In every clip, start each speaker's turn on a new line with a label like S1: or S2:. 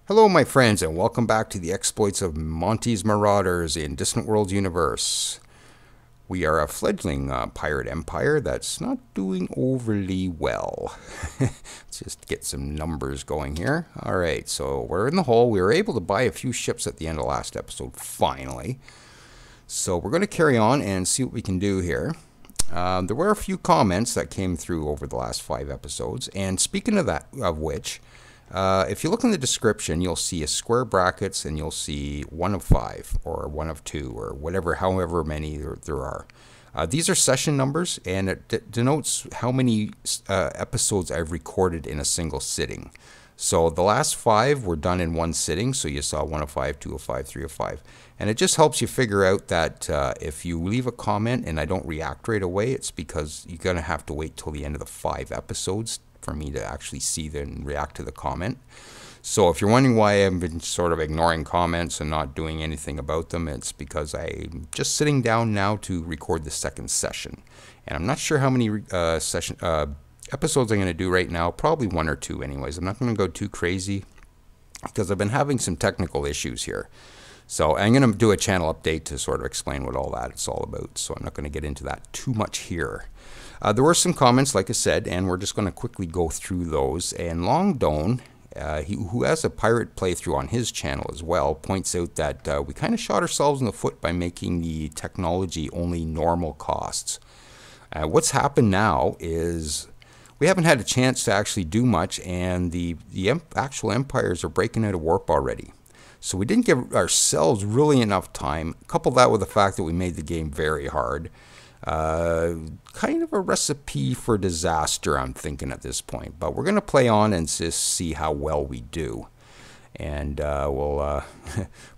S1: Hello, my friends, and welcome back to the exploits of Monte's Marauders in Distant Worlds universe. We are a fledgling pirate empire that's not doing overly well. Let's just get some numbers going here. All right, so we're in the hole. We were able to buy a few ships at the end of last episode, finally. So we're going to carry on and see what we can do here. There were a few comments that came through over the last 5 episodes, and speaking of which, if you look in the description, you'll see a square brackets and you'll see 1 of 5 or 1 of 2 or whatever, however many there are. These are session numbers, and it denotes how many episodes I've recorded in a single sitting. So the last 5 were done in one sitting, so you saw 1 of 5, 2 of 5, 3 of 5. And it just helps you figure out that if you leave a comment and I don't react right away, it's because you're going to have to wait till the end of the 5 episodes for me to actually see and react to the comment. So if you're wondering why I've been sort of ignoring comments and not doing anything about them, it's because I'm just sitting down now to record the second session. And I'm not sure how many episodes I'm going to do right now, probably 1 or 2 anyways. I'm not going to go too crazy because I've been having some technical issues here. So I'm going to do a channel update to sort of explain what all that it's all about. So I'm not going to get into that too much here. There were some comments, like I said, and we're just going to quickly go through those. And Longdone, who has a pirate playthrough on his channel as well, points out that we kind of shot ourselves in the foot by making the technology only normal costs. What's happened now is we haven't had a chance to actually do much, and the actual empires are breaking out of warp already. So we didn't give ourselves really enough time. Couple that with the fact that we made the game very hard. Kind of a recipe for disaster, I'm thinking at this point. But we're going to play on and just see how well we do. And we'll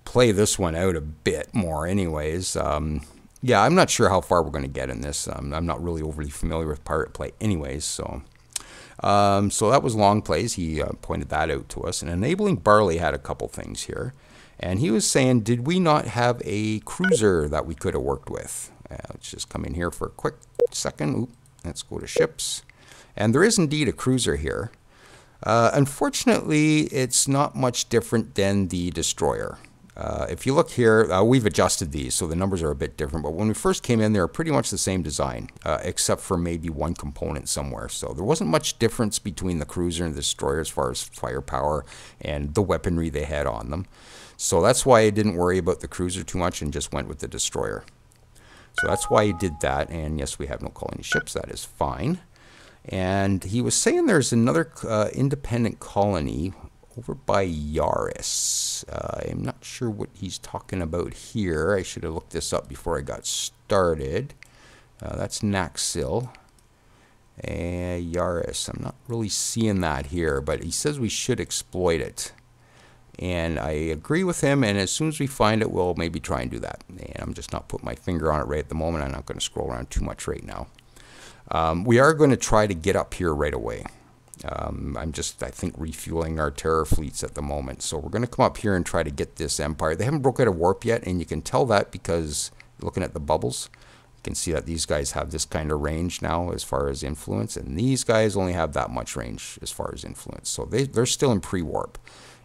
S1: play this one out a bit more anyways. Yeah, I'm not sure how far we're going to get in this. I'm not really overly familiar with pirate play anyways. So that was Long Plays. He pointed that out to us. And Enabling Barley had a couple things here. And he was saying, did we not have a cruiser that we could have worked with? Let's just come in here for a quick second. Oop, let's go to ships. And there is indeed a cruiser here. Unfortunately, it's not much different than the destroyer. If you look here, we've adjusted these, so the numbers are a bit different. But when we first came in, they were pretty much the same design, except for maybe one component somewhere. So there wasn't much difference between the cruiser and the destroyer as far as firepower and the weaponry they had on them. So that's why I didn't worry about the cruiser too much and just went with the destroyer. So that's why he did that. And yes, we have no colony ships. That is fine. And he was saying there's another independent colony over by Yaris. I'm not sure what he's talking about here. I should have looked this up before I got started. That's Naxil. Yaris. I'm not really seeing that here, but he says we should exploit it. And I agree with him, and as soon as we find it, we'll maybe try and do that. And I'm just not putting my finger on it right at the moment. I'm not going to scroll around too much right now. We are going to try to get up here right away. I'm just, I think, refueling our terror fleets at the moment. So we're going to come up here and try to get this empire. They haven't broke out of warp yet, and you can tell that because looking at the bubbles, you can see that these guys have this kind of range now as far as influence, and these guys only have that much range as far as influence. So they're still in pre-warp.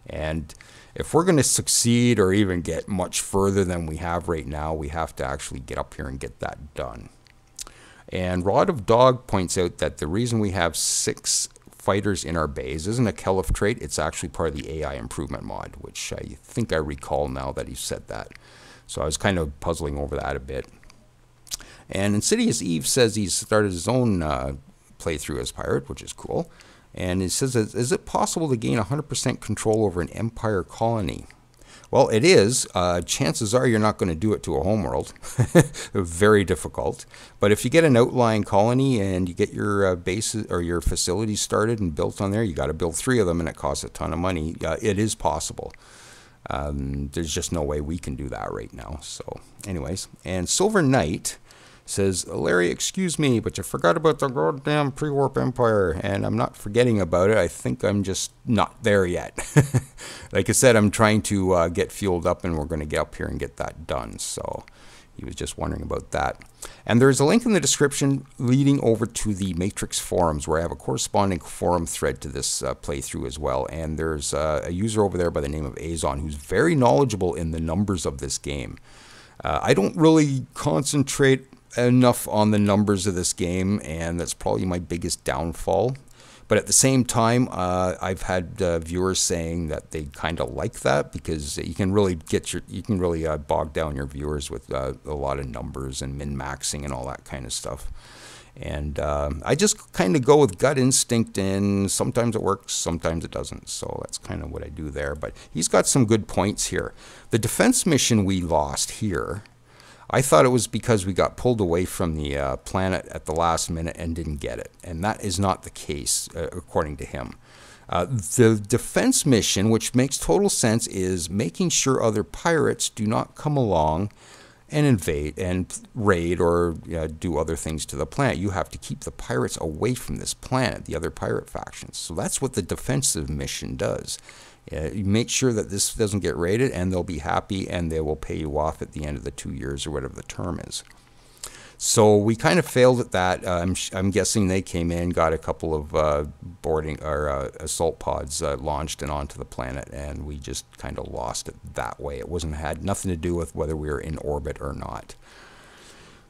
S1: And if we're going to succeed or even get much further than we have right now, we have to actually get up here and get that done. And Rod of Dog points out that the reason we have 6 fighters in our base isn't a Kelif trait, it's actually part of the AI improvement mod, which I think I recall now that he said that. So I was kind of puzzling over that a bit. And Insidious Eve says he's started his own playthrough as pirate, which is cool. And it says, is it possible to gain 100% control over an empire colony? Well, it is. Chances are you're not going to do it to a homeworld. Very difficult. But if you get an outlying colony and you get your bases or your facilities started and built on there, you got to build 3 of them and it costs a ton of money. It is possible. There's just no way we can do that right now. So anyways, and Silver Knight says, Larry, excuse me, but you forgot about the goddamn pre-warp empire. And I'm not forgetting about it. I think I'm just not there yet. Like I said, I'm trying to get fueled up, and we're going to get up here and get that done. So he was just wondering about that. And there's a link in the description leading over to the Matrix forums, where I have a corresponding forum thread to this playthrough as well. And there's a user over there by the name of Azon who's very knowledgeable in the numbers of this game. I don't really concentrate enough on the numbers of this game, and that's probably my biggest downfall. But at the same time, I've had viewers saying that they kind of like that, because you can really bog down your viewers with a lot of numbers and min-maxing and all that kind of stuff. And I just kind of go with gut instinct, and sometimes it works, sometimes it doesn't. So that's kind of what I do there. But he's got some good points here. The defense mission we lost here, I thought it was because we got pulled away from the planet at the last minute and didn't get it. And that is not the case, according to him. The defense mission, which makes total sense, is making sure other pirates do not come along and invade and raid or do other things to the planet. You have to keep the pirates away from this planet, the other pirate factions. So that's what the defensive mission does. You make sure that this doesn't get raided, and they'll be happy, and they will pay you off at the end of the 2 years or whatever the term is. So we kind of failed at that. I'm guessing they came in, got a couple of boarding or assault pods launched and onto the planet, and we just kind of lost it that way. It had nothing to do with whether we were in orbit or not.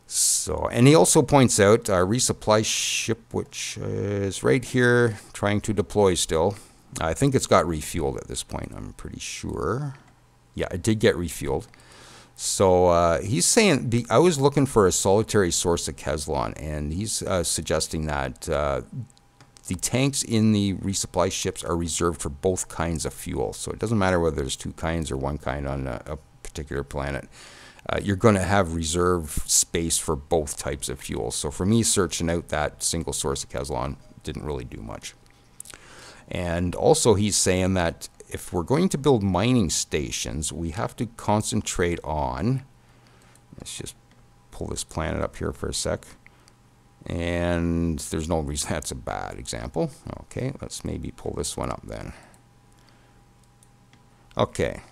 S1: So, and he also points out our resupply ship, which is right here, trying to deploy still. I think it's got refueled at this point, I'm pretty sure. Yeah, it did get refueled. So he's saying, I was looking for a solitary source of Kazlon, and he's suggesting that the tanks in the resupply ships are reserved for both kinds of fuel. So it doesn't matter whether there's two kinds or one kind on a particular planet. You're going to have reserve space for both types of fuel. So for me, searching out that single source of Kazlon didn't really do much. And also he's saying that if we're going to build mining stations, we have to concentrate on, let's just pull this planet up here for a sec. And there's no reason that's a bad example. Okay, let's maybe pull this one up then. Okay.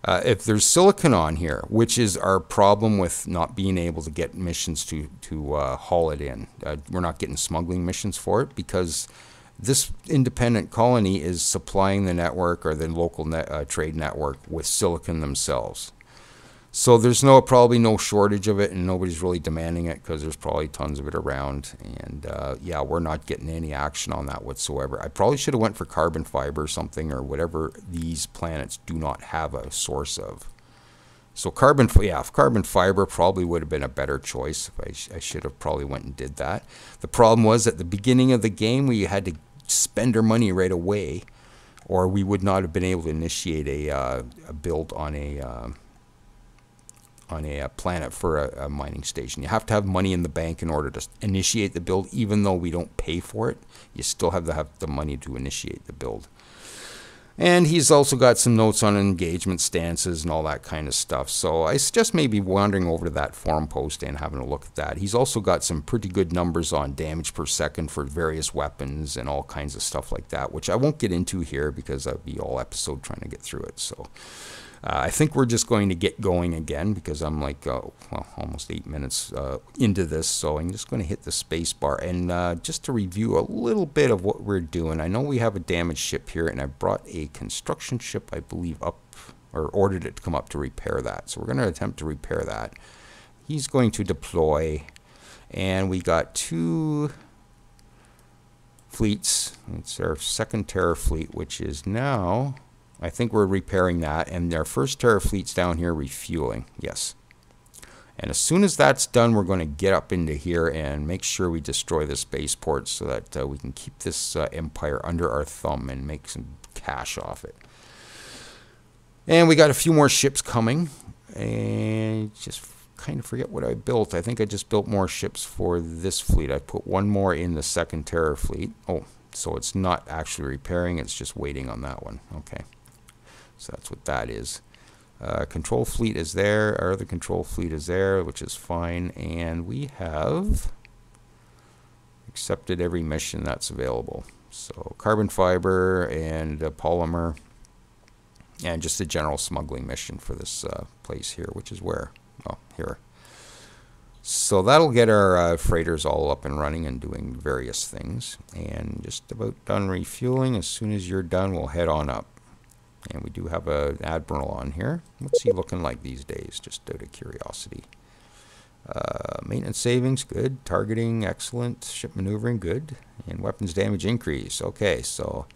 S1: If there's silicon on here, which is our problem with not being able to get missions to haul it in. We're not getting smuggling missions for it because this independent colony is supplying the network or the local trade network with silicon themselves. So there's probably no shortage of it, and nobody's really demanding it because there's probably tons of it around. And yeah, we're not getting any action on that whatsoever. I probably should have went for carbon fiber or something, or whatever these planets do not have a source of. So carbon fiber probably would have been a better choice. I should have probably went and did that. The problem was at the beginning of the game we had to spend our money right away, or we would not have been able to initiate a build on a planet for a mining station. You have to have money in the bank in order to initiate the build. Even though we don't pay for it, you still have to have the money to initiate the build. And he's also got some notes on engagement stances and all that kind of stuff. So I suggest maybe wandering over to that forum post and having a look at that. He's also got some pretty good numbers on damage per second for various weapons and all kinds of stuff like that, which I won't get into here because that would be all episode trying to get through it. So I think we're just going to get going again because I'm like, well, almost 8 minutes into this. So I'm just going to hit the space bar. And just to review a little bit of what we're doing, I know we have a damaged ship here, and I brought a construction ship, I believe, up, or ordered it to come up to repair that. So we're going to attempt to repair that. He's going to deploy, and we got 2 fleets. It's our second Terror fleet, which is now, I think we're repairing that, and our first Terror fleet's down here refueling. Yes. And as soon as that's done, we're going to get up into here and make sure we destroy the spaceport so that we can keep this empire under our thumb and make some cash off it. And we got a few more ships coming, and just kind of forget what I built. I think I just built more ships for this fleet. I put one more in the second Terror fleet. Oh, so it's not actually repairing, it's just waiting on that one. Okay. So that's what that is. Control fleet is there. Our other control fleet is there, which is fine. And we have accepted every mission that's available. So carbon fiber and polymer, and just a general smuggling mission for this place here, which is where? Oh, here. So that'll get our freighters all up and running and doing various things. And just about done refueling. As soon as you're done, we'll head on up. And we do have an admiral on here. What's he looking like these days, just out of curiosity? Maintenance savings, good. Targeting, excellent. Ship maneuvering, good. And weapons damage increase. Okay, so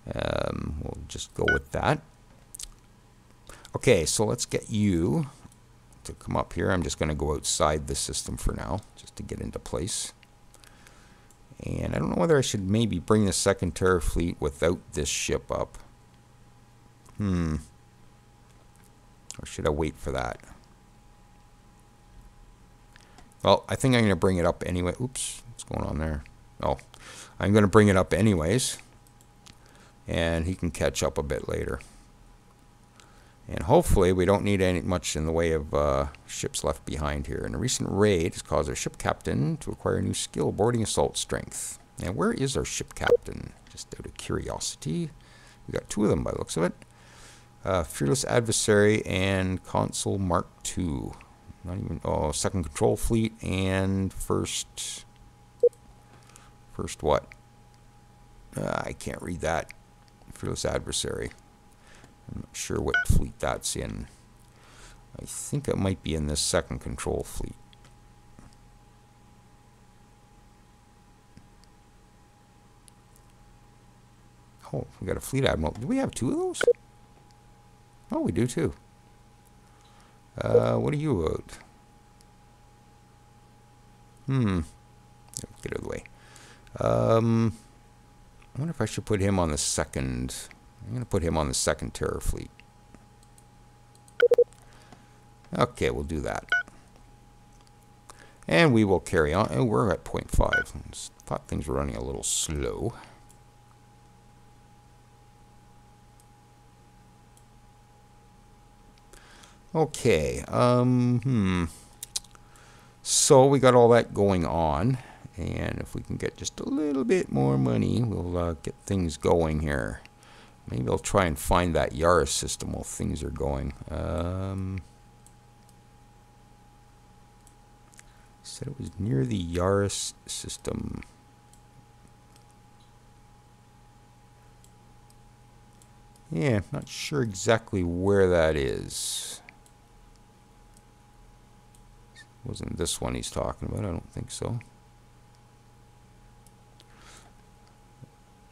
S1: we'll just go with that. Okay, so let's get you to come up here. I'm just going to go outside the system for now, just to get into place. And I don't know whether I should maybe bring the second terror fleet without this ship up. Or should I wait for that? Well, I think I'm going to bring it up anyway. Oops, what's going on there? Oh, I'm going to bring it up anyways. And he can catch up a bit later. And hopefully we don't need much in the way of ships left behind here. And a recent raid has caused our ship captain to acquire a new skill, boarding assault strength. And where is our ship captain? Just out of curiosity. We got 2 of them by the looks of it. Fearless Adversary and Consul Mark II. Not even, oh, second control fleet and first what? I can't read that. Fearless Adversary. I'm not sure what fleet that's in. I think it might be in this second control fleet. Oh, we got a fleet admiral. Do we have 2 of those? Oh, we do too. What are you about? Get out of the way. I wonder if I should put him on the second. I'm going to put him on the second terror fleet. Okay, we'll do that. And we will carry on. Oh, we're at 0.5. Thought things were running a little slow. Okay, so we got all that going on, and if we can get just a little bit more money, we'll get things going here. Maybe I'll try and find that Yaris system while things are going. Said it was near the Yaris system. Yeah, not sure exactly where that is. Wasn't this one he's talking about? I don't think so.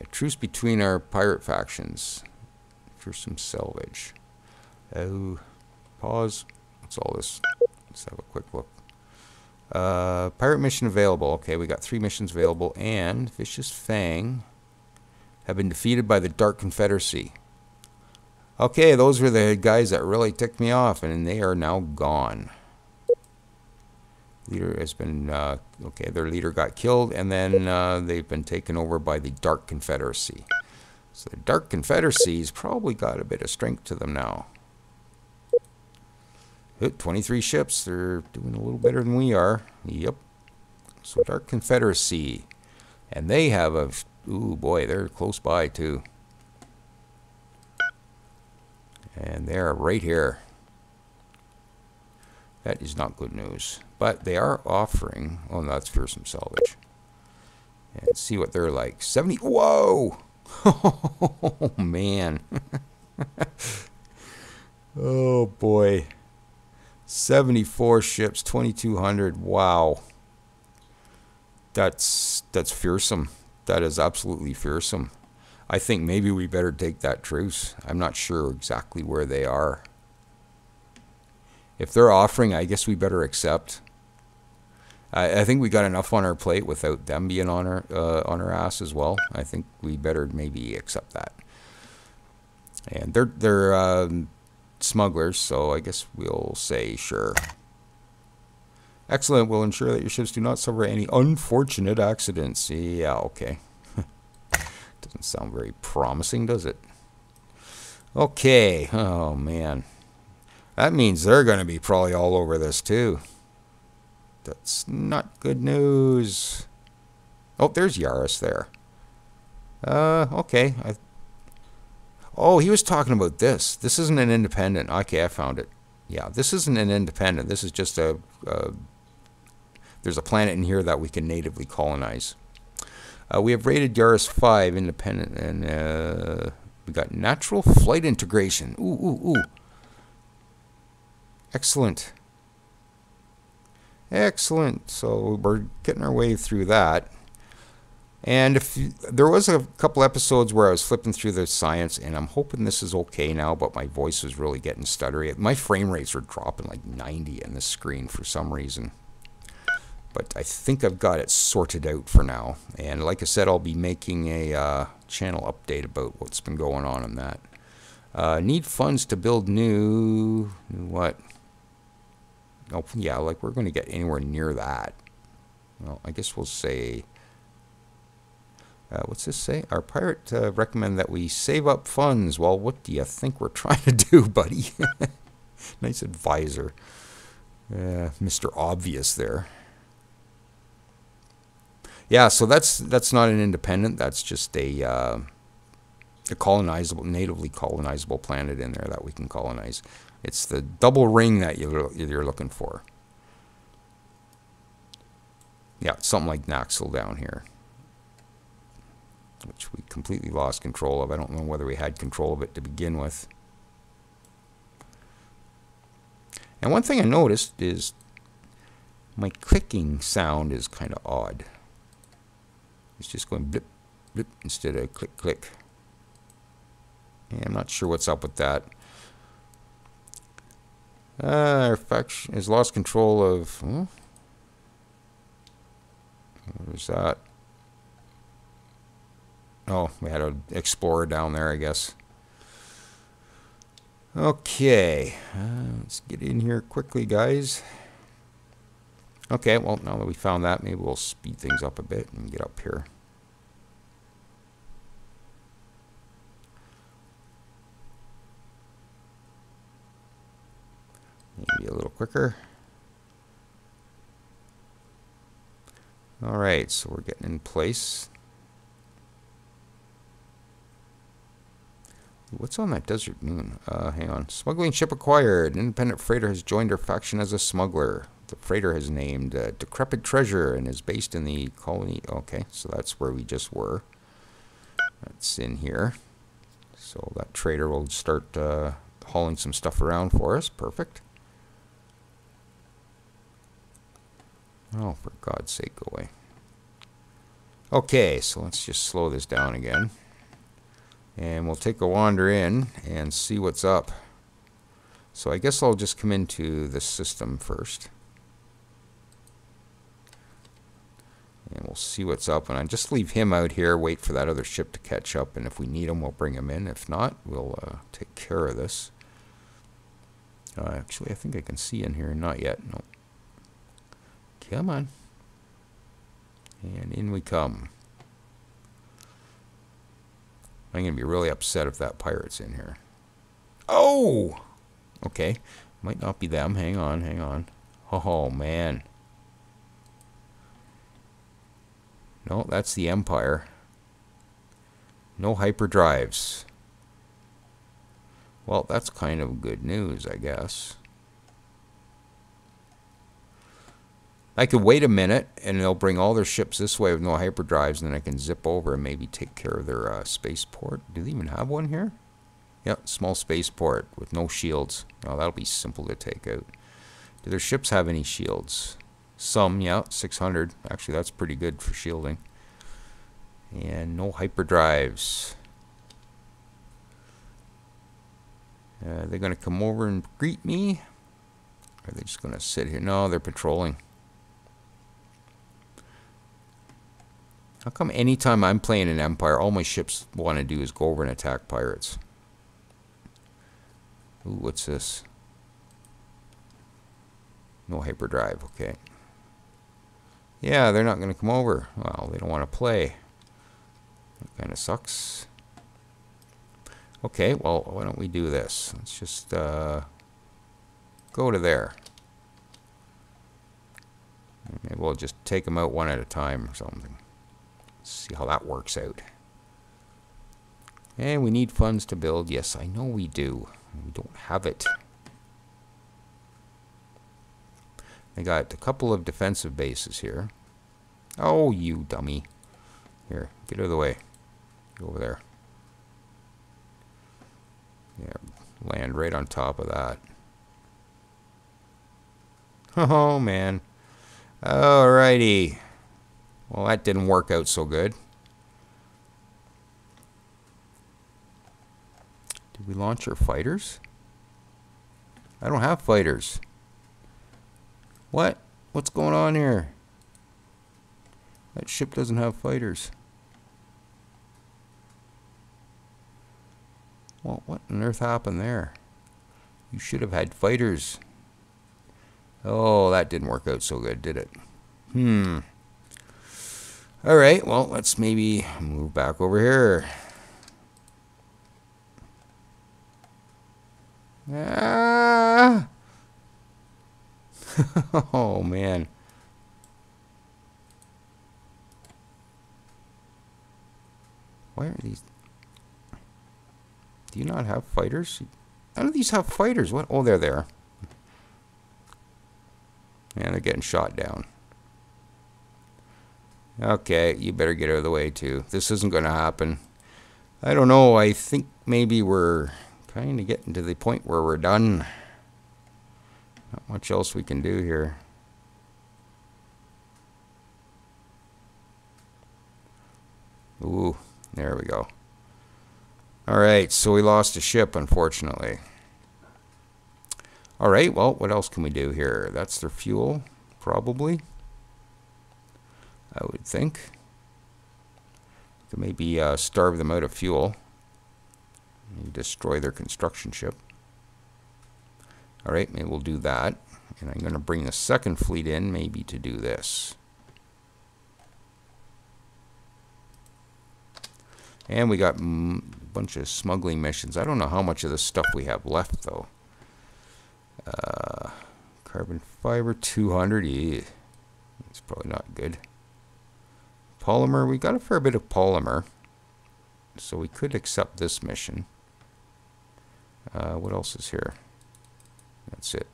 S1: A truce between our pirate factions for some salvage. Oh, pause. What's all this? Let's have a quick look. Pirate mission available. Okay, we got 3 missions available, and Vicious Fang have been defeated by the Dark Confederacy. Okay, those were the guys that really ticked me off, and they are now gone. Leader has been, okay, their leader got killed, and then they've been taken over by the Dark Confederacy. So the Dark Confederacy's probably got a bit of strength to them now. 23 ships, they're doing a little better than we are. Yep. So Dark Confederacy. And they have a, ooh boy, they're close by too. And they're right here. That is not good news. But they are offering, oh, no, that's fearsome salvage. And see what they're like. 70, whoa! Oh, man. Oh, boy. 74 ships, 2,200. Wow. That's fearsome. That is absolutely fearsome. I think maybe we better take that truce. I'm not sure exactly where they are. If they're offering, I guess we better accept. I think we got enough on our plate without them being on our ass as well. I think we better maybe accept that. And they're smugglers, so I guess we'll say sure. Excellent. We'll ensure that your ships do not suffer any unfortunate accidents. Yeah, okay. Doesn't sound very promising, does it? Okay. Oh, man. That means they're going to be probably all over this, too. That's not good news. Oh, there's Yaris there. Okay. Oh, he was talking about this. This isn't an independent. Okay, I found it. Yeah, this isn't an independent. This is just a there's a planet in here that we can natively colonize. We have rated Yaris 5 independent, and we got natural flight integration. Ooh, ooh, ooh. Excellent. Excellent. So we're getting our way through that. And there was a couple episodes where I was flipping through the science, and I'm hoping this is okay now, but my voice was really getting stuttery. My frame rates were dropping like 90 in the screen for some reason. But I think I've got it sorted out for now. And like I said, I'll be making a channel update about what's been going on in that. Need funds to build new what? Oh, yeah, like we're going to get anywhere near that. Well, I guess we'll say... what's this say? Our pirate recommend that we save up funds. Well, what do you think we're trying to do, buddy? Nice advisor. Mr. Obvious there. Yeah, so that's not an independent. That's just a colonizable, natively colonizable planet in there that we can colonize. It's the double ring that you're looking for. Yeah, it's something like Naxel down here, which we completely lost control of. I don't know whether we had control of it to begin with. And one thing I noticed is my clicking sound is kind of odd. It's just going blip, blip instead of click, click. Yeah, I'm not sure what's up with that. Our faction has lost control of... What was that? Oh, we had an explorer down there, I guess. Okay, let's get in here quickly, guys. Okay, well, now that we found that, maybe we'll speed things up a bit and get up here. Maybe a little quicker. All right, so we're getting in place. What's on that desert moon? Hang on. Smuggling ship acquired. An independent freighter has joined our faction as a smuggler. The freighter has named Decrepit Treasure and is based in the colony. Okay, so that's where we just were. That's in here. So that trader will start hauling some stuff around for us. Perfect. Oh, for God's sake, go away. Okay, so let's just slow this down again. And we'll take a wander in and see what's up. So I guess I'll just come into the system first. And we'll see what's up. And I just leave him out here, wait for that other ship to catch up. And if we need him, we'll bring him in. If not, we'll take care of this. Actually, I think I can see in here. Not yet. No. Come on. And in we come. I'm going to be really upset if that pirate's in here. Oh! Okay. Might not be them. Hang on, hang on. Oh, man. No, that's the Empire. No hyperdrives. Well, that's kind of good news, I guess. I could wait a minute, and they'll bring all their ships this way with no hyperdrives, and then I can zip over and maybe take care of their spaceport. Do they even have one here? Yep, small spaceport with no shields. Oh, that'll be simple to take out. Do their ships have any shields? Some, yeah, 600. Actually, that's pretty good for shielding. And no hyperdrives. They're going to come over and greet me? Or are they just going to sit here? No, they're patrolling. How come anytime I'm playing an Empire, all my ships want to do is go over and attack pirates? Ooh, what's this? No hyperdrive, okay. Yeah, they're not going to come over. Well, they don't want to play. That kind of sucks. Okay, well, why don't we do this? Let's just go to there. Maybe we'll just take them out one at a time or something. See how that works out. And we need funds to build. Yes, I know we do. We don't have it. They got a couple of defensive bases here. Oh, you dummy. Here, get out of the way. Go over there. Yeah, land right on top of that. Oh, man. Alrighty. Well, that didn't work out so good. Did we launch our fighters? I don't have fighters. What? What's going on here? That ship doesn't have fighters. Well, what on earth happened there? You should have had fighters. Oh, that didn't work out so good, did it? Alright, well, let's maybe move back over here. Ah! Oh, man. Why are these... Do you not have fighters? None of these have fighters. What? Oh, they're there. And they're getting shot down. Okay, you better get out of the way, too. This isn't going to happen. I don't know. I think maybe we're kind of getting to the point where we're done. Not much else we can do here. Ooh, there we go. Alright, so we lost a ship, unfortunately. Alright, well, what else can we do here? That's their fuel, probably. I would think. Could maybe starve them out of fuel. Maybe destroy their construction ship. Alright, maybe we'll do that. And I'm going to bring the second fleet in, maybe to do this. And we got a bunch of smuggling missions. I don't know how much of this stuff we have left, though. Carbon fiber, 200. Yeah. It's probably not good. Polymer, we got a fair bit of polymer. So we could accept this mission. What else is here? That's it.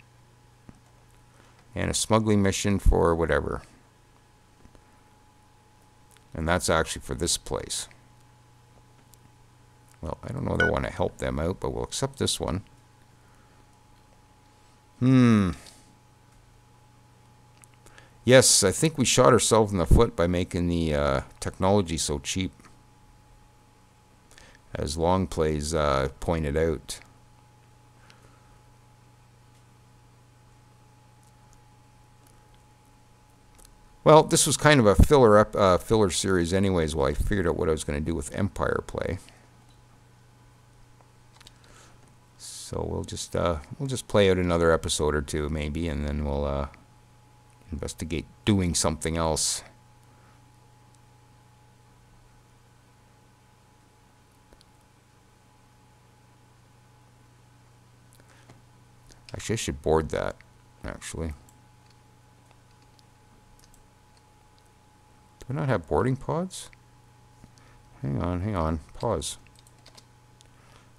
S1: And a smuggling mission for whatever. And that's actually for this place. Well, I don't know whether I want to help them out, but we'll accept this one. Yes, I think we shot ourselves in the foot by making the technology so cheap. As Longplays pointed out. Well, this was kind of a filler series anyways, while I figured out what I was going to do with Empire play. So we'll just play out another episode or two maybe, and then we'll investigate doing something else. Actually, I should board that, actually. Do I not have boarding pods? Hang on, pause.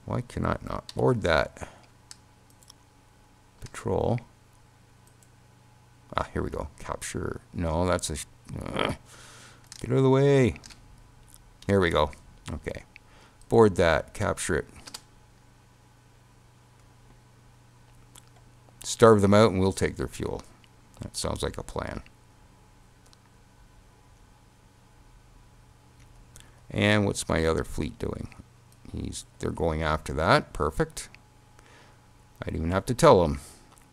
S1: Why can I not board that? Patrol. Ah, here we go. Capture. No, that's a... get out of the way. Here we go. Okay. Board that. Capture it. Starve them out and we'll take their fuel. That sounds like a plan. And what's my other fleet doing? They're going after that. Perfect. I didn't even have to tell them.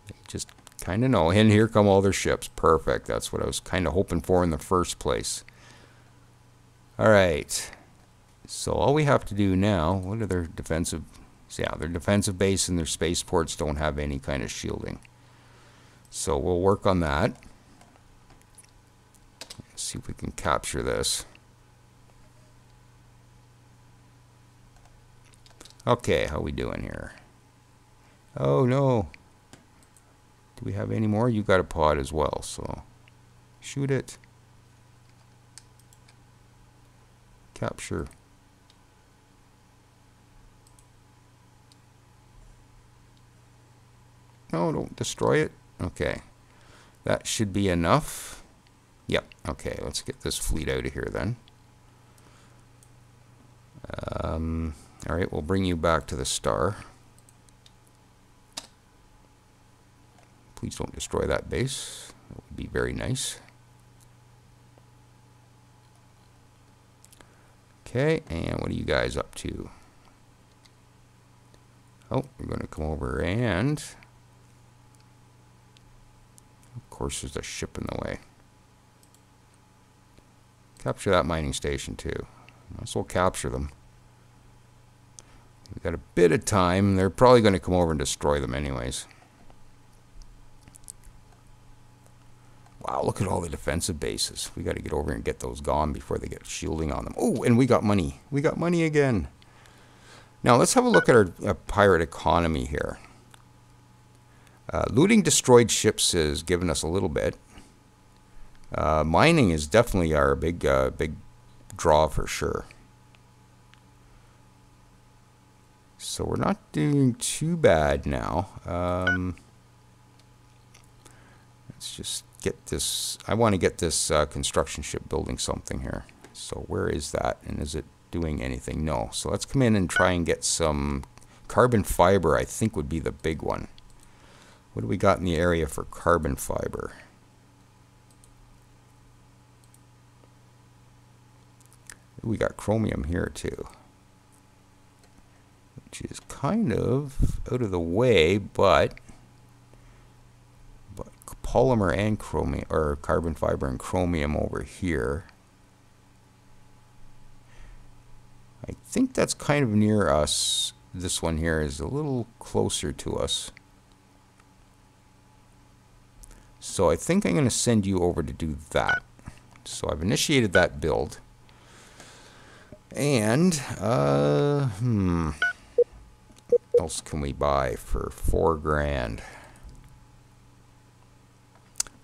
S1: They just kind of know. And here come all their ships. Perfect. That's what I was kind of hoping for in the first place. Alright. So all we have to do now, what are their defensive... So yeah, their defensive base and their spaceports don't have any kind of shielding. So we'll work on that. Let's see if we can capture this. Okay, how we doing here? Oh no. Do we have any more? You got a pod as well, so shoot it. Capture. No, don't destroy it. Okay. That should be enough. Yep. Okay, let's get this fleet out of here then. All right, we'll bring you back to the star. Please don't destroy that base. That would be very nice. Okay, and what are you guys up to? Oh, we're going to come over and... Of course, there's a ship in the way. Capture that mining station, too. Might as well capture them. We've got a bit of time. They're probably going to come over and destroy them anyways. Wow, look at all the defensive bases. We got to get over and get those gone before they get shielding on them. Oh, and we got money. We got money again. Now, let's have a look at our pirate economy here. Looting destroyed ships has given us a little bit. Mining is definitely our big draw for sure. So we're not doing too bad now. Let's just get this. I want to get this construction ship building something here. So where is that? And is it doing anything? No. So let's come in and try and get some carbon fiber. I think would be the big one. What do we got in the area for carbon fiber? We got chromium here too, which is kind of out of the way, but polymer and chromium, or carbon fiber and chromium over here. I think that's kind of near us. This one here is a little closer to us. So I think I'm going to send you over to do that. So I've initiated that build. And, what else can we buy for 4 grand?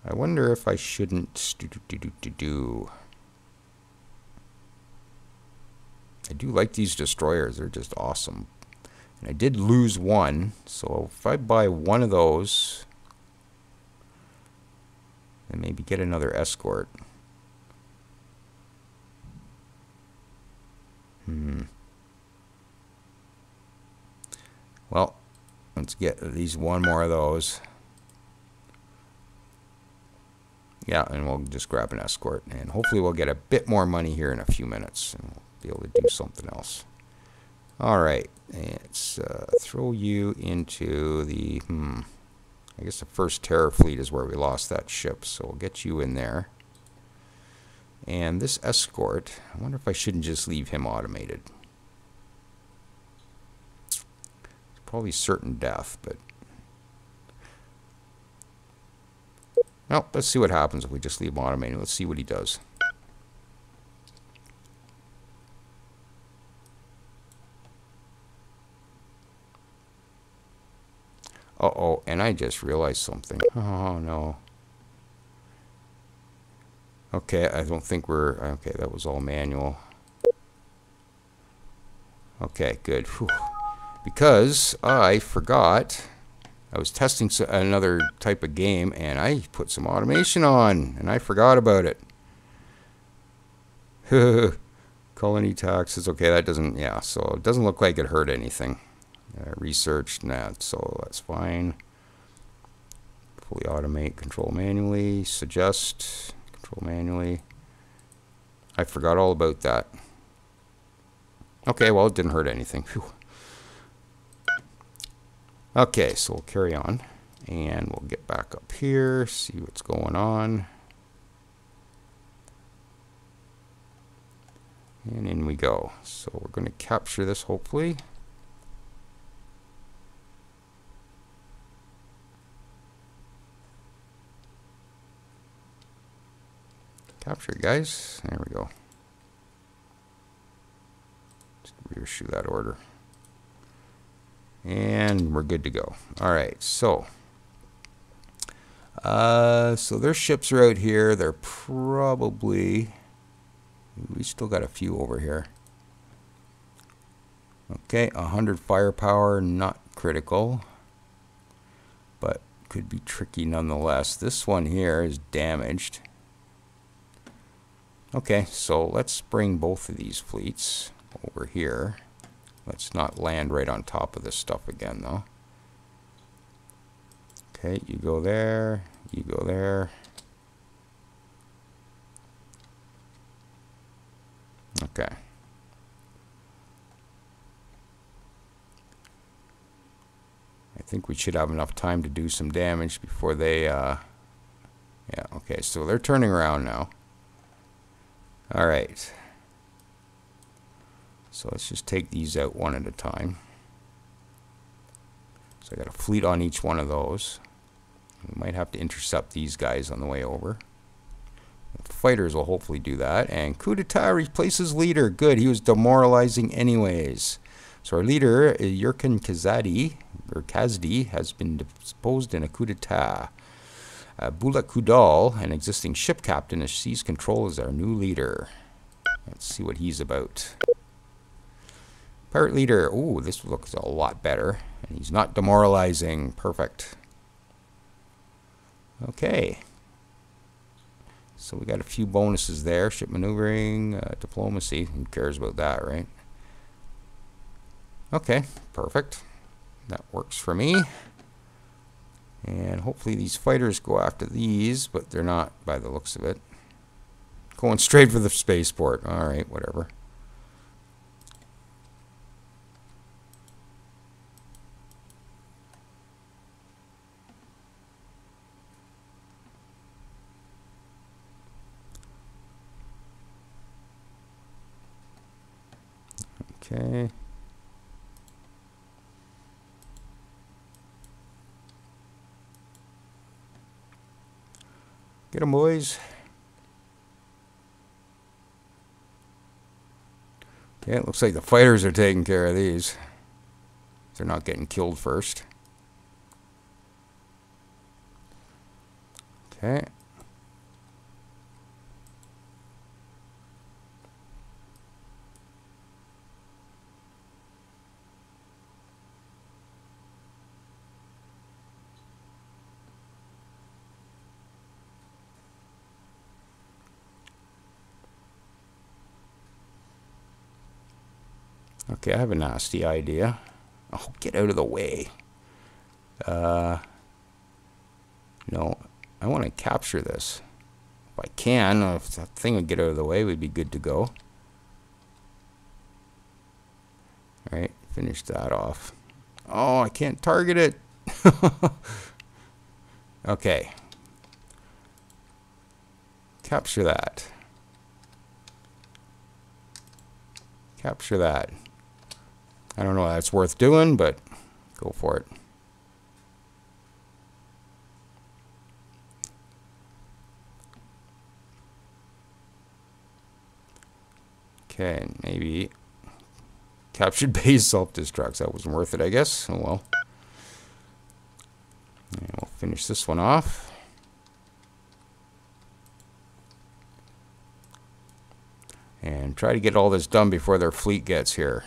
S1: I wonder if I shouldn't I do like these destroyers. They're just awesome. And I did lose one, so if I buy one of those, and maybe get another escort. Well, let's get at least one more of those. Yeah, and we'll just grab an escort. And hopefully we'll get a bit more money here in a few minutes. And we'll be able to do something else. Alright, let's throw you into the... I guess the first terror fleet is where we lost that ship. So we'll get you in there. And this escort, I wonder if I shouldn't just leave him automated. It's probably certain death, but... Well, let's see what happens if we just leave him automated. Let's see what he does. Uh-oh, and I just realized something. Oh, no. Okay, I don't think we're... Okay, that was all manual. Okay, good. Whew. Because I forgot... I was testing another type of game, and I put some automation on, and I forgot about it. Colony taxes. Okay, that doesn't... Yeah, so it doesn't look like it hurt anything. Research, nah, so that's fine. Fully automate, control manually, suggest, control manually. I forgot all about that. Okay, well, it didn't hurt anything. Whew. Okay, so we'll carry on, and we'll get back up here, see what's going on. And in we go. So we're going to capture this, hopefully. Capture it, guys. There we go. Just reissue that order. And we're good to go. Alright, so their ships are out here. They're probably... We still got a few over here. Okay, 100 firepower, not critical. But could be tricky nonetheless. This one here is damaged. Okay, so let's bring both of these fleets over here. Let's not land right on top of this stuff again, though. Okay, you go there, you go there. Okay. I think we should have enough time to do some damage before they, yeah, okay, so they're turning around now. Alright. So let's just take these out one at a time. So I got a fleet on each one of those. We might have to intercept these guys on the way over. The fighters will hopefully do that. And coup d'etat replaces leader. Good, he was demoralizing anyways. So our leader, Yurkin Kazdi, has been deposed in a coup d'etat. Bulak Kudal, an existing ship captain, has seized control as our new leader. Let's see what he's about. Pirate leader. Ooh, this looks a lot better. And he's not demoralizing. Perfect. Okay. So we got a few bonuses there. Ship maneuvering, diplomacy. Who cares about that, right? Okay, perfect. That works for me. And hopefully these fighters go after these, but they're not by the looks of it. Going straight for the spaceport. Alright, whatever. Okay. Get 'em, boys. Okay, it looks like the fighters are taking care of these. They're not getting killed first. Okay. Okay, I have a nasty idea. Oh, get out of the way. No, I want to capture this. If I can, if that thing would get out of the way, we'd be good to go. Alright, finish that off. Oh, I can't target it. Okay. Capture that. Capture that. I don't know if that's worth doing, but go for it. Okay, maybe captured base self-destructs. That wasn't worth it, I guess. Oh well. And we'll finish this one off. And try to get all this done before their fleet gets here.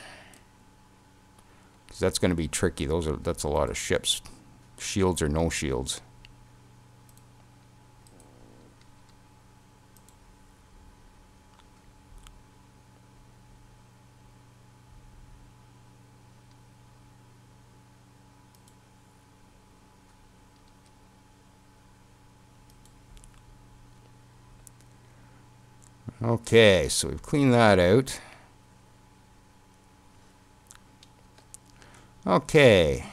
S1: Because that's going to be tricky. That's a lot of ships. Shields or no shields. Okay, so we've cleaned that out. Okay.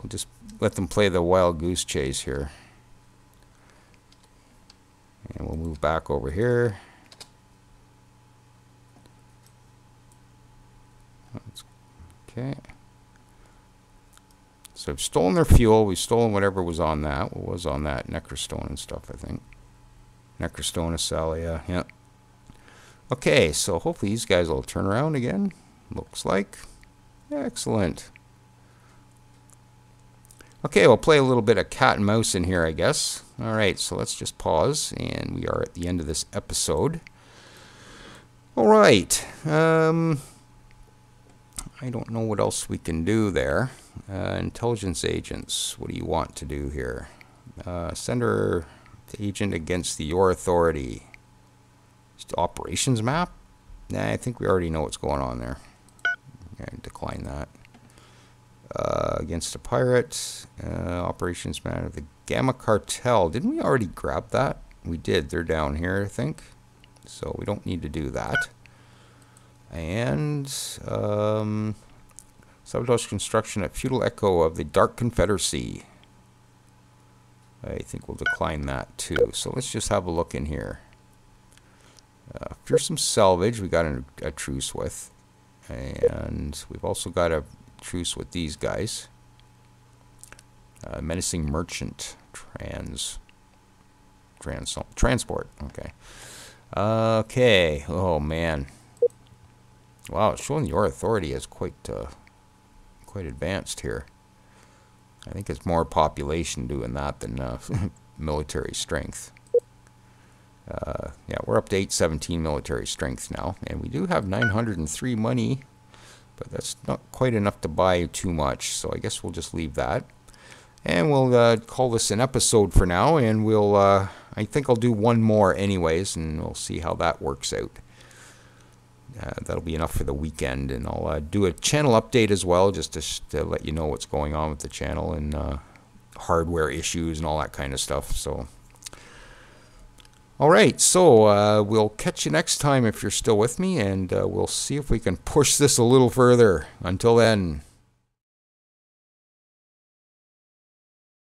S1: We'll just let them play the wild goose chase here. And we'll move back over here. Okay. So we've stolen their fuel. We've stolen whatever was on that. What was on that? Necrostone and stuff, I think. Necrostone, Acelia, yeah. Okay, so hopefully these guys will turn around again. Looks like. Excellent. Okay, we'll play a little bit of cat and mouse in here, I guess. Alright, so let's just pause, and we are at the end of this episode. Alright, I don't know what else we can do there. Intelligence agents. What do you want to do here? Sender agent against your authority. Just operations map? Nah, I think we already know what's going on there. Okay, decline that. Against a pirate. Operations map of the Gamma Cartel. Didn't we already grab that? We did. They're down here, I think. So we don't need to do that. And sabotage construction at Feudal Echo of the Dark Confederacy. I think we'll decline that too. So let's just have a look in here. Fearsome salvage we got a truce with. And we've also got a truce with these guys. Menacing merchant transport. Okay. Okay. Oh man. Wow, showing your authority is quite advanced here. I think it's more population doing that than military strength. Yeah, we're up to 817 military strength now, and we do have 903 money, but that's not quite enough to buy too much, so I guess we'll just leave that. And we'll call this an episode for now, and we'll, I think I'll do one more anyways, and we'll see how that works out. That'll be enough for the weekend, and I'll do a channel update as well, just to let you know what's going on with the channel and hardware issues and all that kind of stuff. So, all right, so we'll catch you next time if you're still with me, and we'll see if we can push this a little further. Until then.